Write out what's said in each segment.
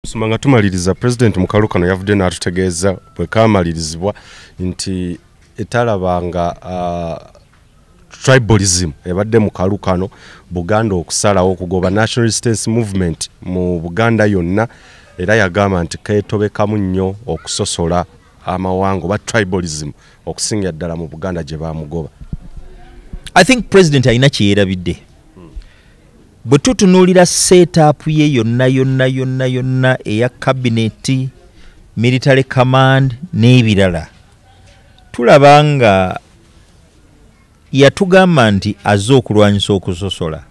Sumanga tumaliriza President Mukalukano yavudde n'atutegeeza bwe kamalirizibwa nti etalabanga tribalism ebadde Mukalukano Buganda okusalawo okugoba national resistance movement mu Buganda yonna era yagamba nti keetobekamu nnyo okusosola amawango ba tribalism okusinga ddala mu Buganda gye bamugoba. I think President alina kyerabidde. Bwe tutunuulira setup ye yonna eya cabinet, military command n'ebirala, tulaba nga yatugamba nti azze okulwanyisa okusosola.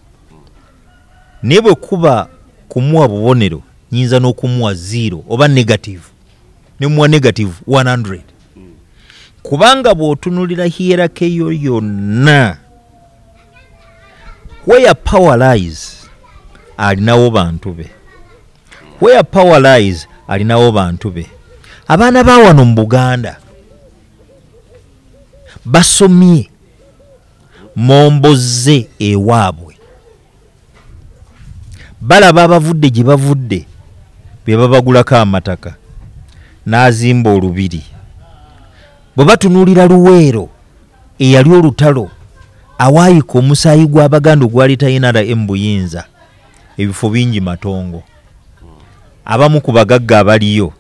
Naye bwe kuba kumuwa bubonero, nyinza n'okumuwa 0 oba negative, ne muwa negative 100. Kubanga bw'otunulira hierarchy yo yonna, where power lies, alinawo bantu be. Where power lies, alinawo bantu be. Abaana ba wano mu Buganda basomye momboze ewaabwe. Balaba abavudde gye bavudde be babagulako amataka n'azimba olubiri. Bwe batunuulira Luweero eyali olutalo awaayika omusaayi gw'Abaganda ogwali talina embuyinza, ebifo bingi matongo. Abamu ku bagagga abaliyo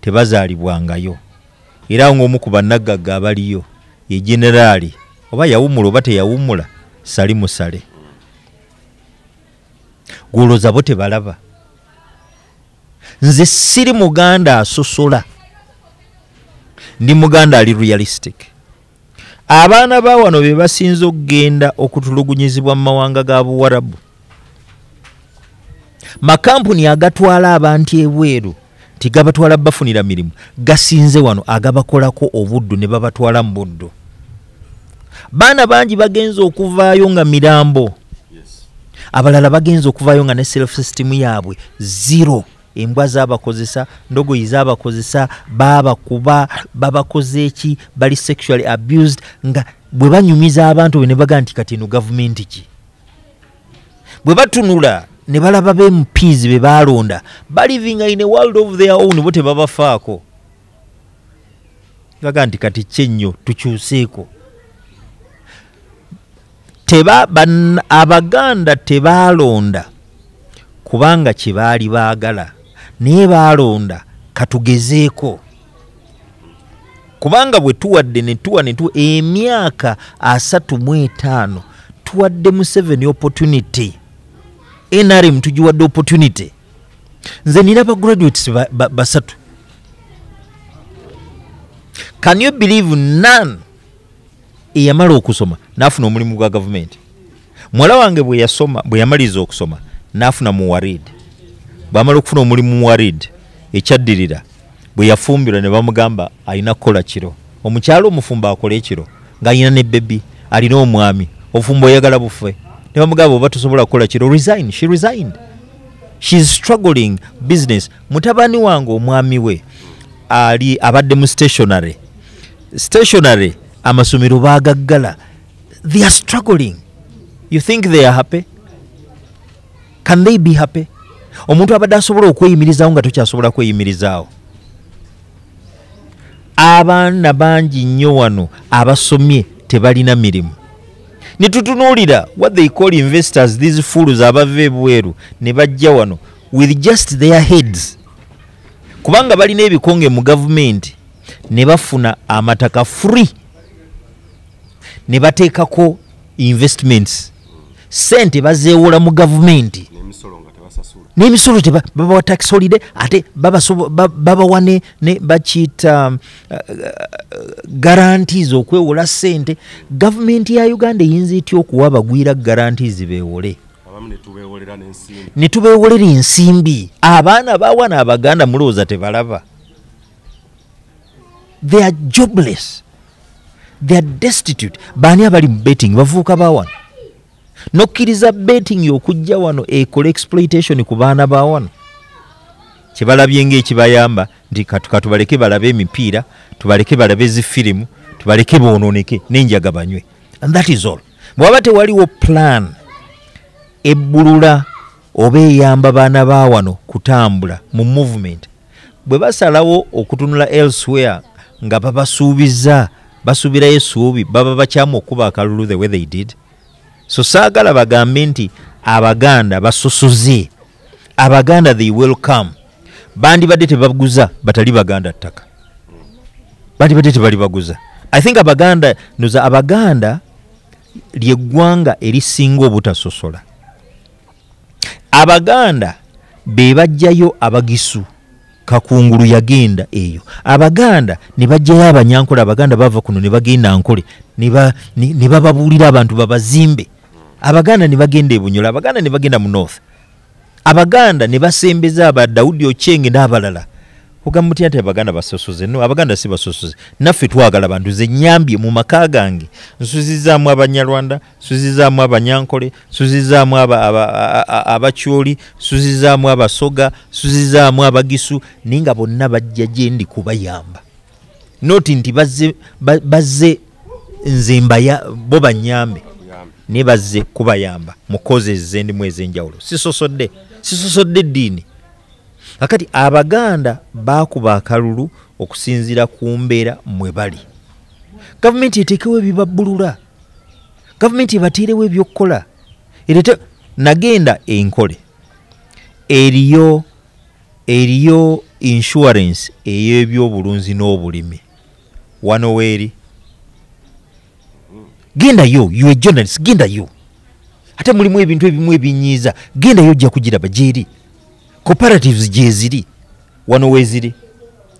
tebazaalibwangayo, era ng'omu ku bannagagga abaliyo ye generaali, oba yawumula oba teyawumula, sali musale. Gwolooza bo tebalaba. Nze siri Muganda asosola, ndi Muganda ali realistic. Abaana ba wano be basinze okugenda okutulugunyizibwa mu mawanga ga Buwarabu. Makampuni agatwala abantu ebweru tigabatwala bafunira mirimu, gasinze wano agabakolako obuddu ne babatwala mu buddu. Baana bangi bagenze okuvaayo nga mirambo. Abalala bagenze okuvaayo nga ne self system yaabwe 0. Embwa z'abakozesa, ndogoyi z'abakozesa, babakuba, babakoze eki, bali sexually abused, nga bwe banyumiza abantu ne baga nti kati no government ki. Bwe batunula ne balaba MPs be balonda, living in a world of their own, bo tebabafaako. Baga nti kati kyenyo tukyuseeko. Abaganda tebalonda kubanga kye baali baagala, naye balonda katugezeeko. Kubanga bwe tuwadde ne tuwa emyaka 35 tuwadde Museveni opportunity, NRM tugiwadde opportunity. Nze nina ba graduates basatu. Can you believe none eyamala okusoma n'afuna omulimu gwa government? Mwala wange bwe yasoma, bwe yamaliza okusoma n'afuna mu Warid. Bw'amala okufuna omulimu mu Warid, ekyaddirira bwe yafumbirwa ne bamugamba alina kukola kiro. Omukyalo omufumba akola ekiro ng'alina ne bebi, alina omwami, ofumba oyagala bufe. Ne bamugamba oba tosobola kukola kiro, resign. She resigned. She's struggling business. Mutabani wange omwami we ali abadde mu stationary. Stationary amasomero baagaggala. They are struggling. You think they are happy? Can they be happy? Omuntu abadde asobola okweyimirizaawo nga tokyasobola kweyimirizaawo. Abaana bangi nnyo wano abasomye tebalina mirimu. Ne tutunuulira what they call investors, these fools abava ebweru ne bajja wano with just their heads. Kubanga balina ebikonge mu government ne bafuna amataka free, ne bateekako investments, sente bazeewola mu government n'emisolo babawa tax holiday, ate babawa ne bakiyita guarantees okwewola sente. Government ya Uganda eyinza etya okuwa abagwira guarantees beewole? Ne tubeewolera ensimbi. Abaana bawana Abaganda mulowooza tebalaba? They are jobless. They are destitute. Baani abali mu betting bavuuka bawana. Nokkiriza betting okujja wano ekola exploitation ku baana ba wano. Kibalabye ng'ekibayamba nti katubaleke balabe emipiira, tubaleke balabe zifirimu, tubaleke boononeke n'enjaga banywe. And that is all. Bw'aba tewaliwo plan ebbulula oba eyamba baana ba wano kutambula mu movement bwe basalawo okutunula elsewhere nga basuubirayo essuubi baba bakyamu okuba akalulu the way they did. So saagala bagambe nti Abaganda basosoze, Abaganda they welcome. Bandibadde tebaguza batali Baganda ttaka, bandibadde tebali baguza. I think Abaganda ly'eggwanga erisinga obutasosola. Abaganda be bajjayo Abagisu, Kakungulu yagenda eyo. Abaganda ne bajjayo Abanyankole, Abaganda bava kuno ne bagenda Ankole ne bababuulira abantu babazimbe. Abaganda ne bagenda e Bunyola, Abaganda ne bagenda mu North. Abaganda ne basembeza aba Daudi Okyenge n'abalala. Ogamba mutya nti Abaganda basosoze? No, Abaganda si basosoze. Naffe twagala bantu ze nyambye mu maka gange. Nsuzizaamu Abanyarwanda, nsuzizaamu Abanyankole, nsuzizaamu Abakyoli, nsuzizaamu Abasoga, nsuzizaamu Abagisu, ninga bonna bajja gye ndi kubayamba. Noti nti bazze nze mbaya bo banyambe. Ne bazze kubayamba mukoze ez'endimu ez'enjawulo. Sisosodde ddiini. Akati Abaganda baakuba akalulu okusinziira ku mbeera mwe bali. Gavumenti eteekewo ebibabbulula, gavumenti ebatiirewo ebyokkola. Nagenda Enkole, eriyo insurance ey'ebyobulunzi n'obulimi wano weeri. Gendayo, you a journalist, gendayo. Ate mulimu ebintu ebimu ebinyiiza, gendayo ojja kugiraba gyeri. Cooperatives gye ziri wano weeziri.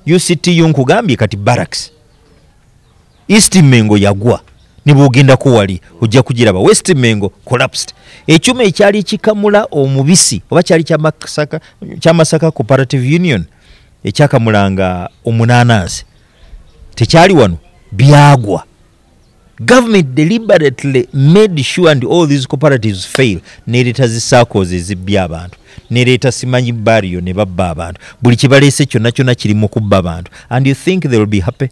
UCT nkugambye kati barracks. East Mengo yagwa ne bw'ogendako wali ojja kugiraba. West Mengo collapsed. Ekyuma ekyali kikamula omubisi oba kyali kya Masaka Cooperative Union ekyakamulanga omunanansi tekyali wano, byagwa. Government deliberately made sure and all these cooperatives fail. Nereeta zi circles ezibbya abantu, nereeta simanyi barrio ne babba abantu, buli kibaleese kyonna kyonna kiri mu kubba abantu. And you think they will be happy?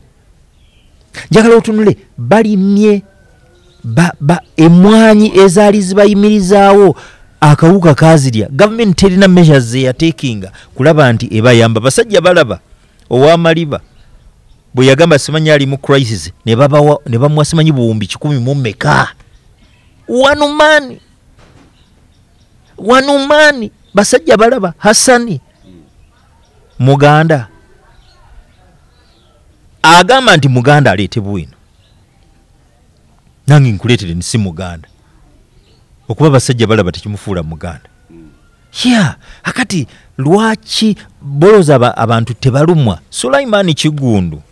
Njagala otunule balimye emwanyi ezaali zibayimirizaawo akawuka kazirya. Government terina measures ze yatekinga kulaba nti ebayamba. Basajja balaba ow'amaliba bwe yagamba simanyi ali mu crisis ne bamuwa simanyi buwumbi 1,000 mu mmeka. Wanumani basajja balaba. Hassani Muganda agamba nti Muganda aleete bwino, nange nkuleetere nsi Muganda okuba basajja balaba tekimufuula Muganda. Akati lwaki boloza abantu tebalumwa? Sulaiman Kigundu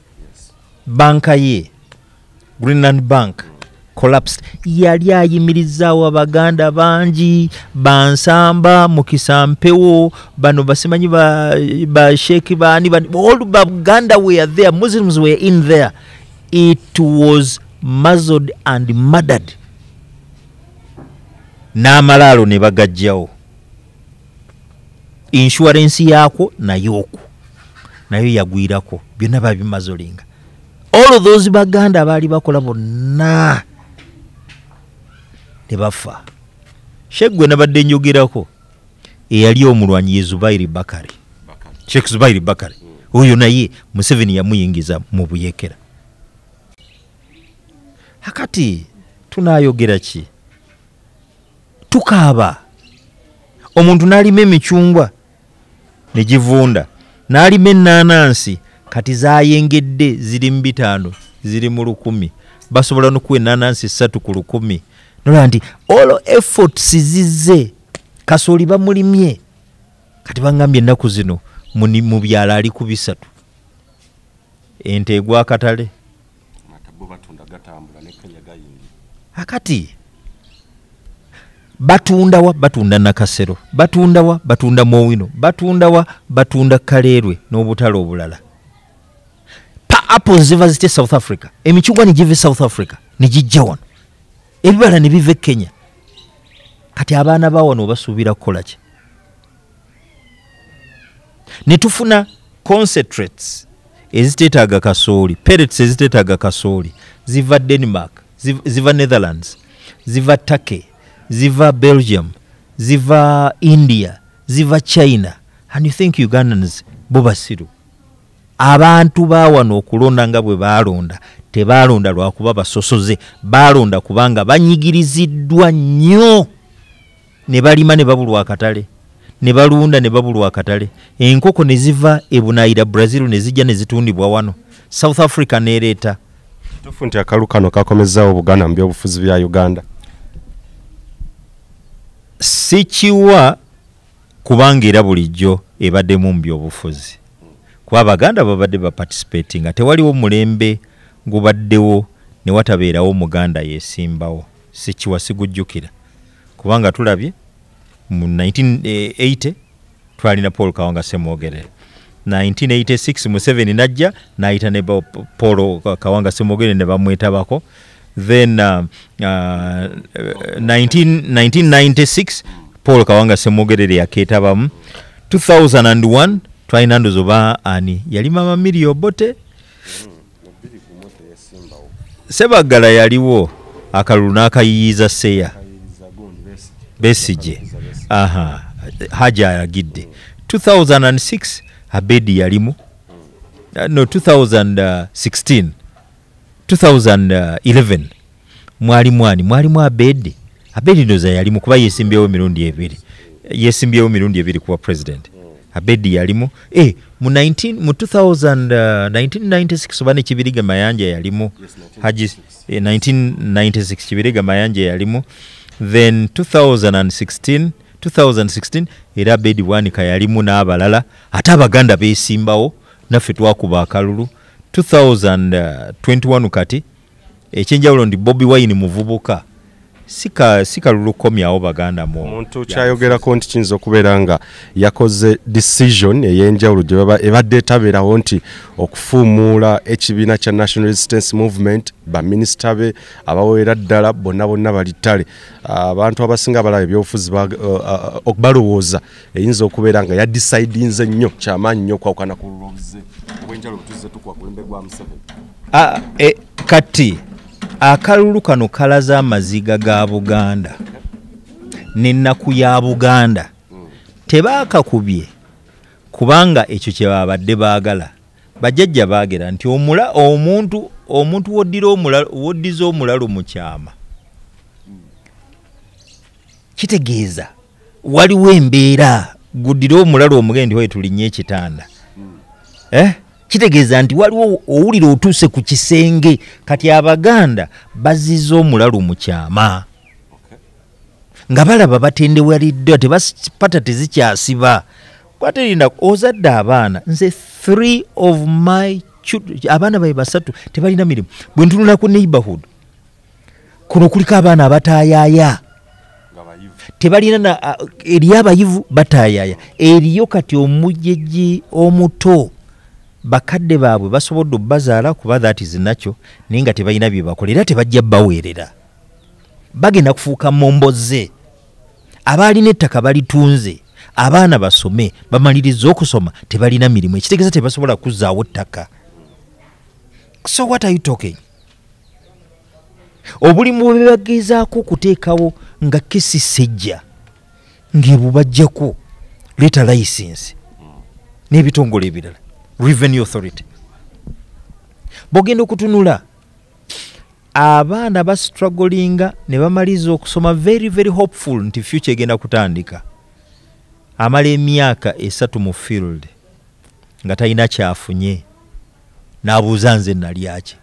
banka ye Greenland Bank collapsed. Yali ayimirizaawo Abaganda bangi, Bansamba, Mukisampewo, bano basimanyi ba Sheikh bani, all Baganda were there, Muslims were in there. It was muzzled and murdered. N'amalaalo ne bagajjawo. Insurance yaako nayo yagwirako, byonna babimazolinga. All of those Baganda baali bakola bonna ne bafa. Sheggwe nabadde njogerako eyali omulwanyi ye Zubairi Bakari, Sheikh Zubairi Bakari. Oyo naye Museveni yamuyingiza mu buyekera. Akati tunayogera ki? Tukaaba. Omuntu n'alima emicungwa ne givunda, n'alima ennaanansi kati zaayengedde ziri mu 5, ziri mu 1,000. Basobola n'okuwa ennaanansi 3 ku 1,000. Nola nti all efforts zizze. Kasooli bamulimye kati bangambye ennaku zino mu byala ali ku 3. Ente egwa akatale akati batundawa, batunda Nakasero, batundawa, batunda Mowino, batundawa, batunda Kaleerwe n'obutale obulala. Apples ziva zite South Africa, emicungwa ne give South Africa ne gijja wano, ebibala ne bive Kenya. Kati abaana ba wano basuubira kukola ki? Ne tufuna concentrates eziteetaaga kasooli, pellets eziteetaaga kasooli ziva Denmark, ziva Netherlands, ziva Turkey, ziva Belgium, ziva India, ziva China, and you think Ugandans bo basiru. Abantu bawano okulonda nga bwe balonda tebalonda lwakuba basosoze, balonda kubanga banyigiriziddwa nnyo ne balima ne babulwa akatale, ne balunda ne babulwa akatale. Enkoko ne ziva ebunaayira Brazil ne zijja ne zitundibwa wano, South Africa neereeta. Tufu nti akalu kano kakomezaawo Buganda mu byobufuzi bya Uganda. Sikiwa kubanga era bulijjo ebaddemu mu byobufuzi. Kuba Abaganda babadde baparticipating nga tewaliwo mulembe gubaddewo ne watabeerawo Muganda yeesimbawo. Sikiwa sigujjukira. Kubanga tulabye mu 1980 twalina Paul Kawanga Ssemwogerere. 1986 Museveni najja n'ayita ne Paul Kawanga Ssemwogerere ne bamwetabako. Then 1996 Paul Kawanga Ssemwogerere yakeetabamu. 2001 twalina ndozoba ani yali Mama Lyo-Olemye. Sebaggala yaliwo akalulu n'akayiyiza Seya Besigye. Haja ayagidde. 2006 Abedi yalimu. No, 2016 2011 mwalimu Abedi. Abedi ndoza yalimu kuba yeesimbyewo emirundi ebiri kuba president. Abedi yalimu. Mu 1996 oba ne Kibiriga Mayanja yalimu. Haji 1996 Kibiriga Mayanja yalimu. Then 2016 era Abedi Bwanika yalimu n'abalala. Ate Abaganda beesimbawo naffe twakuba akalulu. 2021 kati ekyenjawulo ndi Bobi Wine muvubuka. Sikalulu komyawo Baganda mu. Omuntu kyayogerako nti kiyinza okubeera nga yakoze decision ey'enjawulo gye ebadde etabeerawo nti okufuumuula ekibiina kya National Resistance Movement, baminisita be abaweera ddala bonna bali ttale. Abantu abasinga abalaba ebyobufuzi balowooza eyinza okubeera nga yadicidinze nnyo kyamaanyi nnyo okwawukana ku luloobuze obw'enjawulo tuzze tukwa kulembe gwa Museveni. Kati akalulu kano kalaza amaziga ga Buganda n'ennaku ya Buganda tebaakakubye kubanga ekyo kye babadde baagala. Bajjajja baagera nti omuntu woddiza omulalo mu kyama kitegeeza waliwo embeera guddira omulalo omugende we tulinnye ekitanda. Kitegeeza nti waliwo owulira otuuse ku kisenge. Kati Abaganda bazizza omulalo mu kyama nga balaba batendewaliddwa tebapata tezikyasiba. Kwaterinda ozadde abaana nze 3 of my abaana baye basatu tebalina mirimu. Bwe ntunula ku neighborhood kuno kuliko abaana abataayaaya tebalina eriyo abayivu bataayaaya. Eriyo kati omujjeji omuto bakadde baabwe basobodde obbazaala kuba that is nakyo naye nga tebalina bye bakolera tebajja baweerera. Bagenda kufuuka momboze. Abaalina ettaka balitunze, abaana basome bamaliriza okusoma tebalina mirimu ekitegeeza tebasobola kuzzaawo ttaka. So what are you talking? Obulimu bwe bagezaako okuteekawo nga kesi sejja ng'ebubajjako leeta license n'ebitongole ebirala Revenue Authority. Bogenda okutunula abaana bastrugglinga ne bamaliza okusoma very hopeful nti future egenda kutandika. Amala emyaka 3 mu field nga talina kyafunye n'abuuza nze nalyaki.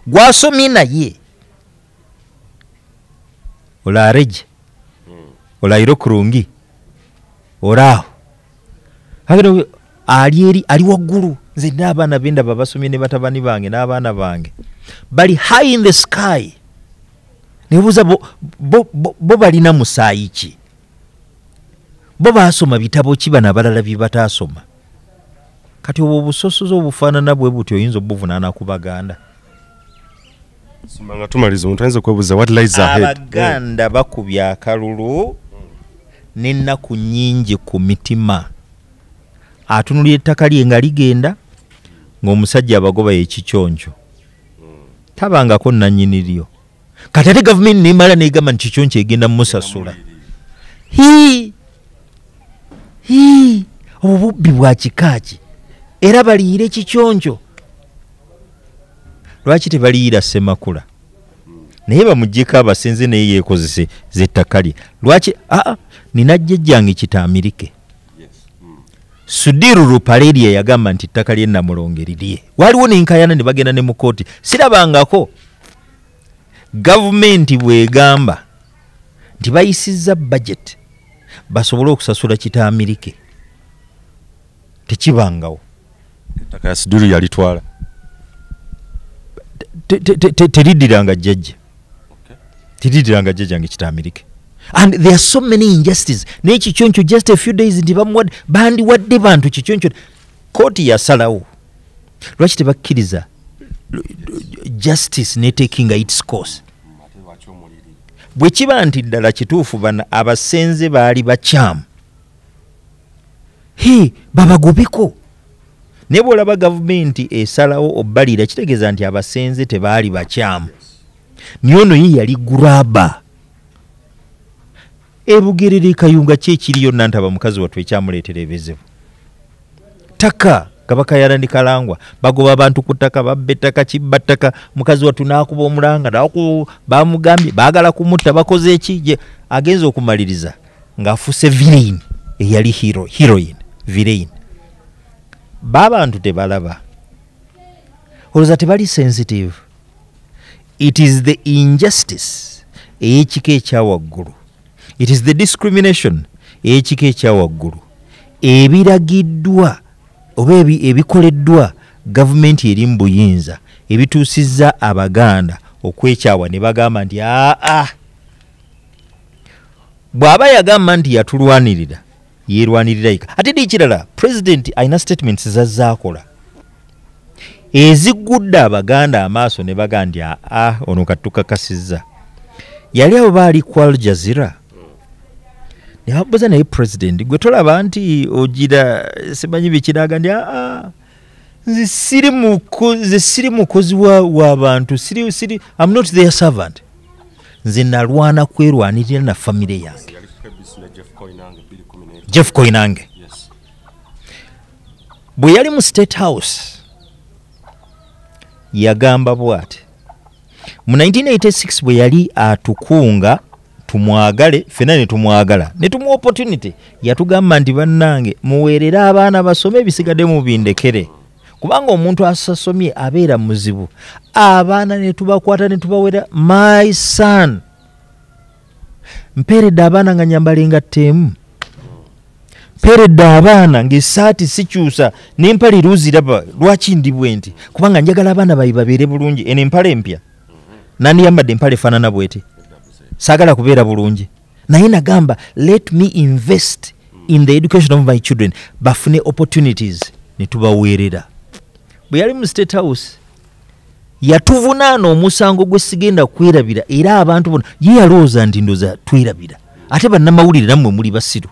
Gwasomye naye olaareje olairo kurungi olaaho ali waggulu. Nze n'abaana benda babasomye ne batabani bange n'abaana bange bali high in the sky. Nebuuza bo balina musaayi ki? Bo baasoma bitabo ki bano abalala bye bataasoma? Kati obwo obusosozi obufaanana bwe buti oyinza obuvunaana ku Baganda. Simbanga tumaliza omuntu ayinza okwebuuza what lies ahead. Abaganda bakubya akalulu n'ennaku nnyingi ku mitima. Atunulira ettaka lye nga ligenda ng'omusajja abagoba y'ekikyonjo. Tabangako nannyini lyo. Kati ate gavumenti neemala n'egamba nti kikyonjo egenda musasula. obubbi bwa kikaaki era baliire kikyonjo. Lwaki tebaliira Ssemakula naye bamuggyeko abasenze naye yeekozese z'ettaka lye? Lwaki nina jjajjange Kitaamirike Sudiru Paleria yagamba nti ettaka lye Namulonge lirye. Waliwo n'enkayana ne bagenda ne mu kooti. Sirabangako gavumenti bw'egamba nti bayisizza budget basobole okusasula Kitaamirike, tekibangawo. Ettaka ya Sudiru yalitwala teriddiranga jjajja, teriddiranga jjajjange Kitaamirike. And there are so many injustices. Naye kikyoncho just a few days nti bandiwadde bantu kikyoncho. Kooti yasalawo. Lwaki tebakkiriza justice netekinga its course? Bwe kiba nti ddala kituufu bana abasenze baali bakyamu, babagobeko. Naye bw'olaba gavumenti esalawo obbalira kitegeeza nti abasenze tebaali bakyamu. Nyono ye yali guraba. Ebugerere Kayunga kyekiri yonna ntaba mukazi wattu ekyamuleetera ebizibu. Ttaka Kabaka yalandikalangwa bagoba abantu ku ttaka, babba ettaka, kibba ttaka, mukazi wattu n'akuba omulanga bamugambye baagala kumutta, bakoze eki? Agenza okumaliriza ng'afuuse villain eyali heroine villain. Babantu tebalaba, olowooza tebali sensitive. It is the injustice ey'ekika ekyawaggulu, it is the discrimination ey'ekika ekyawaggulu ebiragiddwa oba ebikoleddwa gavumenti eri mu buyinza ebituusizza Abaganda okwekyawa ne bagamba nti bw'aba yagamba nti yatulwanirira yeerwanirira yika. Ate n'ekirala President ayina statements zazaakola eziggudde Abaganda amaaso ne baga nti ono katukakasizza. Yali abo baali ku Al Jazeera ne babuuza naye President gwe tolaba nti ogira simanyi bikiraga nti nze siri mukozi w'abantu, I'm not their servant. Nze nalwana kwerwanirira na famire yange. Jeff Koinange bwe yali mu State House yagamba bw'ati mu 1986 bwe yali atukunga tumwagale, fena ne tumwagala, ne tumuwa opportunity, yatugamba nti bannange muweerere abaana basome ebisigadde mu bindekere, kubanga omuntu asasomye abeera muzibu. Abaana ne tubakwata ne tubawera. My son, mperedde abaana nga nyambalenga ttemu, mperedde abaana ng'essaati sikyusa n'empale luziraba. Lwaki ndi bwe nti? Kubanga njagala abaana bayi babeere bulungi. Eno empale empya nani yambadde empale efaanana bweti? Saagala kubeera bulungi. Naye nagamba let me invest in the education of my children, bafune opportunities, ne tubaweerera. Bwe yali mu State House yatuvunaana omusango gwe sigenda kwerabira, era abantu bona ye yalowooza nti ndoza twerabira. Ate bannamawulire nammwe muli basiru,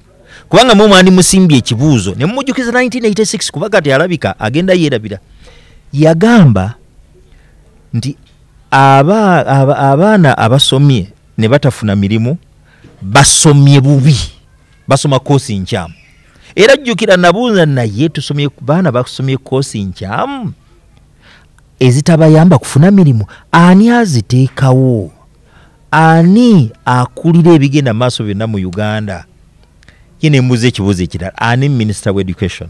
kubanga mwe mwandi musimbye ekibuuzo ne mumujjukiza 1986 kuba kati alabika agenda yeerabira. Yagamba nti abaana abasomye ne batafuna mirimu basomye bubi, basoma koosi nkyamu. Era jjukira nabuuza naye tusomye baana basomye koosi nkyamu ezitabayamba kufuna mirimu. Ani aziteekawo? Ani akulira ebigenda maaso byonna mu Uganda? Ye ne mbuuza ekibuuzo ekirala, ani Minister wa Education?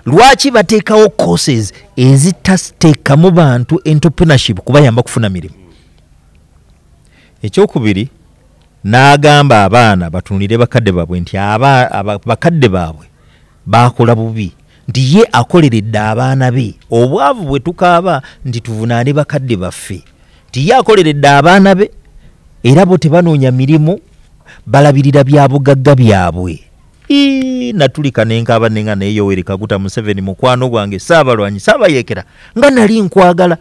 Lwaki bateekawo courses ezitateekamu bantu entrepreneurship kubayamba kufuna mirimu? Ekyokubiri, n'agamba abaana batunulire bakadde baabwe nti bakadde baabwe baakola bubi, nti ye akoleredde abaana be. Obwavu bwe tukaaba nti tuvunaane bakadde baffe, nti ye akoleredde abaana be, era bo tebanoonya mirimu, balabirira bya bugagga byabwe. Natulika nenkaaba nenga naye Yoweri Kaguta Museveni, mukwano gwange, Saabalwanyi, Saabayeekera, nga nali nkwagala.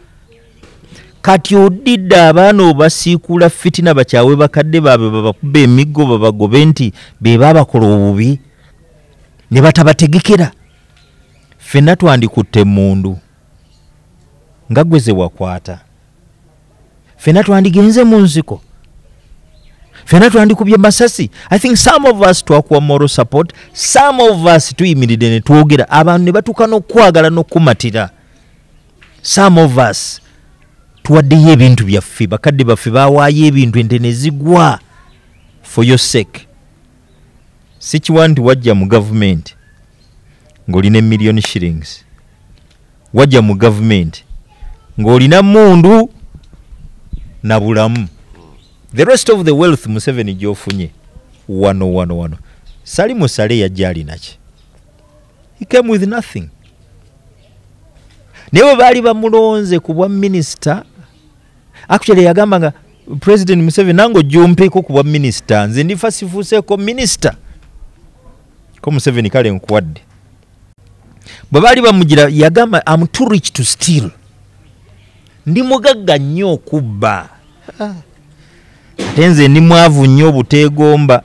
Kati odidde abaana obasiikula fitina bakyawe bakadde baabwe, babakuba emiggo, babagobe nti be baabakola obubi ne batabategekera. Ffenna twandikutte mundu nga gwe ze wakwata, ffenna twandigenze mu nsiko. fena twandikubye masasi. I think some of us twakuwa moral support, some of us tuyimiridde ne twogera abantu ne batuuka n'okwagala n'okumatira. Some of us tuwaddeyo ebintu byaffe, bakadde baffe baawaayo ebintu ente ne zigwa for your sake. Si kiwa nti wajja mu government ng'olina million shillings, wajja mu government ng'olina mundu na bulamu. The rest of the wealth Museveni gy'ofunye wano Sali Musale yajja alinaki? He came with nothing. Newe baali bamulonze ku bwa minister. Actually yagamba nga President Museveni nango jumpeeko ku bwa minister, nze ndifa sifuuseeko minister. Ko Museveni kale nkuwadde. Bwe baali bamugira yagamba I'm too rich to steal. Ndi mugagga nnyo okubba. Ate nze ndi mwavu nnyo obuteegomba.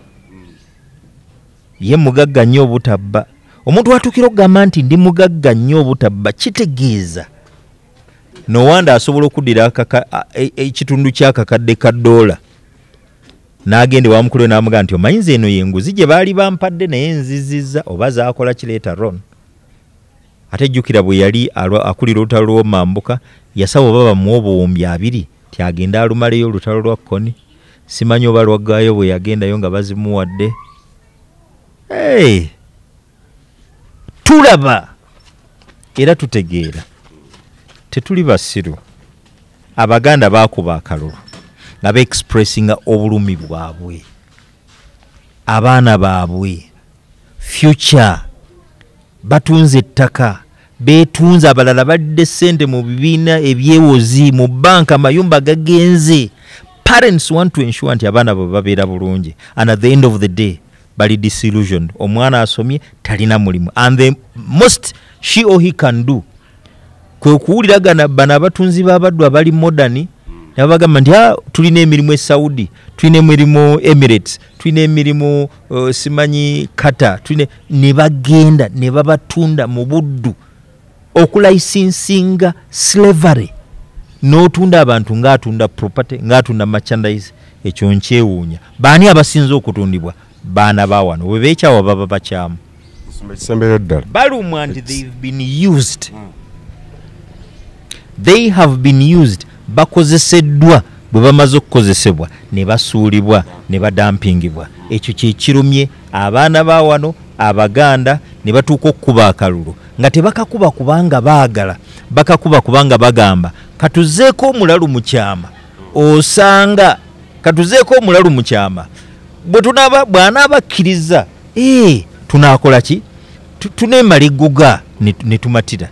Ye mugagga nnyo obutabba. Omuntu watuukira okugamba nti ndi mugagga nnyo obutabba kitegeeza no wanda asobola okuddira ekitundu ky'akakadde ka $1 n'agende wamukulu n'amugamba nti omanyiza eno y'enguzi gye baali bampadde naye nzizizza oba zaakola kireeta ron. Ate jjukira bwe yali akulira olutalo lw'omambuka yasaba oba bamuwa obuwumbi 2 ti agenda alumaleyo olutalo lwa Koni. Simanyi oba lwaggaayo bwe yagendayo nga bazimuwadde. Tulaba era tutegeera tetuli basiru. Abaganda baakuba akalulu nga be-expressinga obulumi bwabwe, abaana baabwe, future, batunze ettaka, beetunze, abalala badde ssente mu bibiina ebyewozi, mu banka, amayumba gagenze. Parents want to ensure nti abaana bwe babeera bulungi, and at the end of the day bali disillusioned. Omwana asomye talina mulimu, and the most she or he can do kwe kuwuliragana bano abatunzi b'abaddu abali modern nabagamba nti tulina emirimu e Saudi, tulina emirimu Emirates, tulina emirimu simanyi Qatar, ne bagenda ne babatunda mu buddu okulaisinsinga slavery, n'otunda abantu ng'atunda property, ng'atunda merchandise. Ekyo nkyewuunya. Baani abasinze okutundibwa? Baana ba wano bwe beekyawa baba bakyamu. Balumwa nti they've been used. They have been used. Bakozeseddwa. Bwe bamaze okukozesebwa ne basuulibwa ne badampingibwa. Ekyo kye kirumye abaana ba wano Abaganda ne batuuka okukuba akalulu nga tebakakuba kubanga baagala, bakakuba kubanga bagamba katuzeeko omulalu mu kyama. Osanga katuzeeko omulalu mu kyama. Bw'anaabakkiriza tunaakola ki? Tuneemala eggoga ne tumatira.